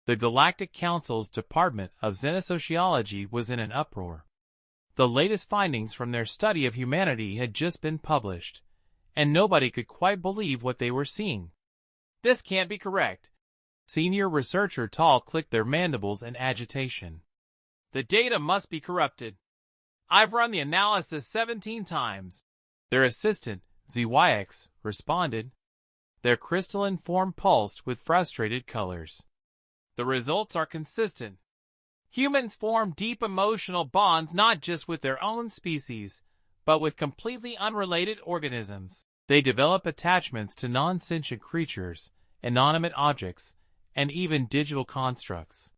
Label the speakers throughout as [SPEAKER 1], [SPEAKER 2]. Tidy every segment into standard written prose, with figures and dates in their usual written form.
[SPEAKER 1] The Galactic Council's Department of Xenosociology was in an uproar. The latest findings from their study of humanity had just been published, and nobody could quite believe what they were seeing.
[SPEAKER 2] This can't be correct.
[SPEAKER 1] Senior researcher Tall clicked their mandibles in agitation.
[SPEAKER 2] The data must be corrupted. I've run the analysis 17 times.
[SPEAKER 1] Their assistant, ZYX, responded. Their crystalline form pulsed with frustrated colors.
[SPEAKER 2] The results are consistent. Humans form deep emotional bonds not just with their own species, but with completely unrelated organisms.
[SPEAKER 1] They develop attachments to non-sentient creatures, inanimate objects, and even digital constructs.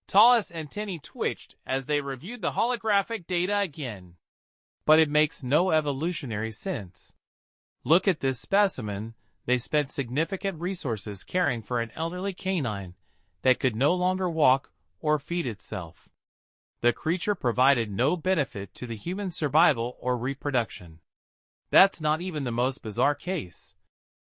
[SPEAKER 2] Tall's antennae twitched as they reviewed the holographic data again.
[SPEAKER 1] But it makes no evolutionary sense. Look at this specimen. They spent significant resources caring for an elderly canine that could no longer walk or feed itself. The creature provided no benefit to the human survival or reproduction. That's not even the most bizarre case.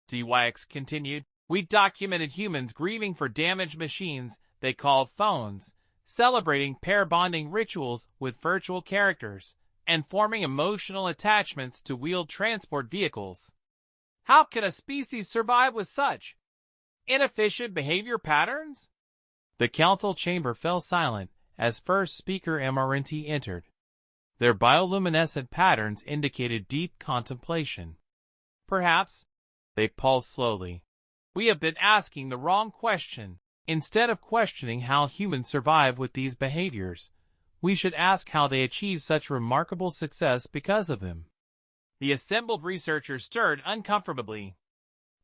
[SPEAKER 2] ZYX continued. We documented humans grieving for damaged machines they called phones, celebrating pair bonding rituals with virtual characters, and forming emotional attachments to wheeled transport vehicles. How can a species survive with such inefficient behavior patterns?
[SPEAKER 1] The council chamber fell silent as first speaker MRNT entered. Their bioluminescent patterns indicated deep contemplation.
[SPEAKER 2] Perhaps,
[SPEAKER 1] they paused slowly,
[SPEAKER 2] we have been asking the wrong question.
[SPEAKER 1] Instead of questioning how humans survive with these behaviors, we should ask how they achieve such remarkable success because of them.
[SPEAKER 2] The assembled researchers stirred uncomfortably.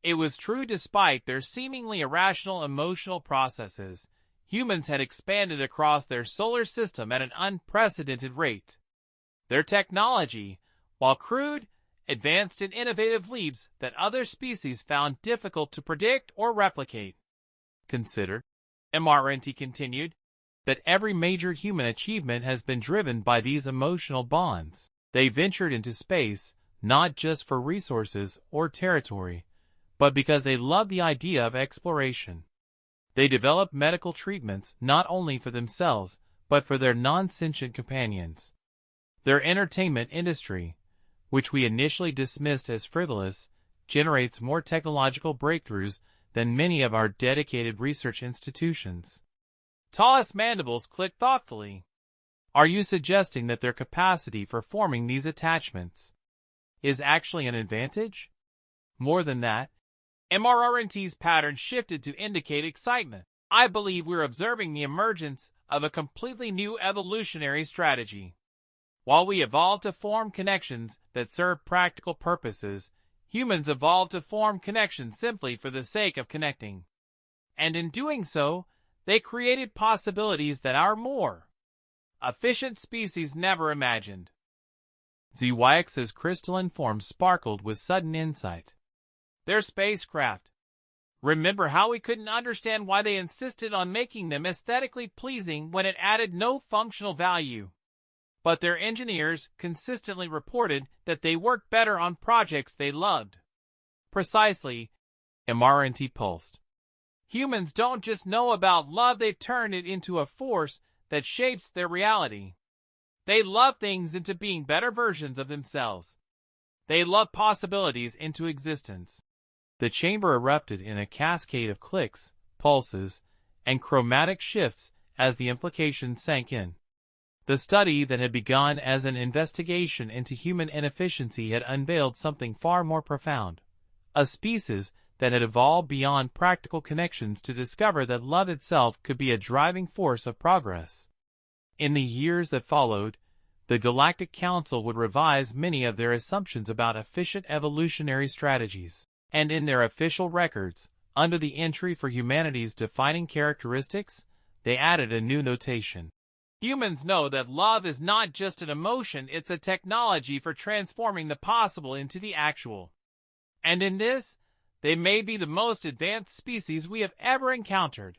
[SPEAKER 2] It was true despite their seemingly irrational emotional processes, humans had expanded across their solar system at an unprecedented rate. Their technology, while crude, advanced in innovative leaps that other species found difficult to predict or replicate.
[SPEAKER 1] Consider,
[SPEAKER 2] MRNT continued,
[SPEAKER 1] that every major human achievement has been driven by these emotional bonds. They ventured into space, not just for resources or territory, but because they loved the idea of exploration. They developed medical treatments not only for themselves, but for their non-sentient companions. Their entertainment industry, which we initially dismissed as frivolous, generates more technological breakthroughs than many of our dedicated research institutions.
[SPEAKER 2] Tall's mandibles clicked thoughtfully.
[SPEAKER 1] Are you suggesting that their capacity for forming these attachments is actually an advantage?
[SPEAKER 2] More than that, MRNT's pattern shifted to indicate excitement. I believe we're observing the emergence of a completely new evolutionary strategy. While we evolved to form connections that serve practical purposes, humans evolved to form connections simply for the sake of connecting. And in doing so, they created possibilities that our more efficient species never imagined.
[SPEAKER 1] ZYX's crystalline form sparkled with sudden insight.
[SPEAKER 2] Their spacecraft. Remember how we couldn't understand why they insisted on making them aesthetically pleasing when it added no functional value. But their engineers consistently reported that they worked better on projects they loved.
[SPEAKER 1] Precisely, MRNT pulsed.
[SPEAKER 2] Humans don't just know about love, they've turned it into a force that shapes their reality. They love things into being better versions of themselves. They love possibilities into existence.
[SPEAKER 1] The chamber erupted in a cascade of clicks, pulses, and chromatic shifts as the implications sank in. The study that had begun as an investigation into human inefficiency had unveiled something far more profound. A species that had evolved beyond practical connections to discover that love itself could be a driving force of progress. In the years that followed, the Galactic Council would revise many of their assumptions about efficient evolutionary strategies, and in their official records, under the entry for humanity's defining characteristics, they added a new notation.
[SPEAKER 2] Humans know that love is not just an emotion, it's a technology for transforming the possible into the actual. And in this, they may be the most advanced species we have ever encountered.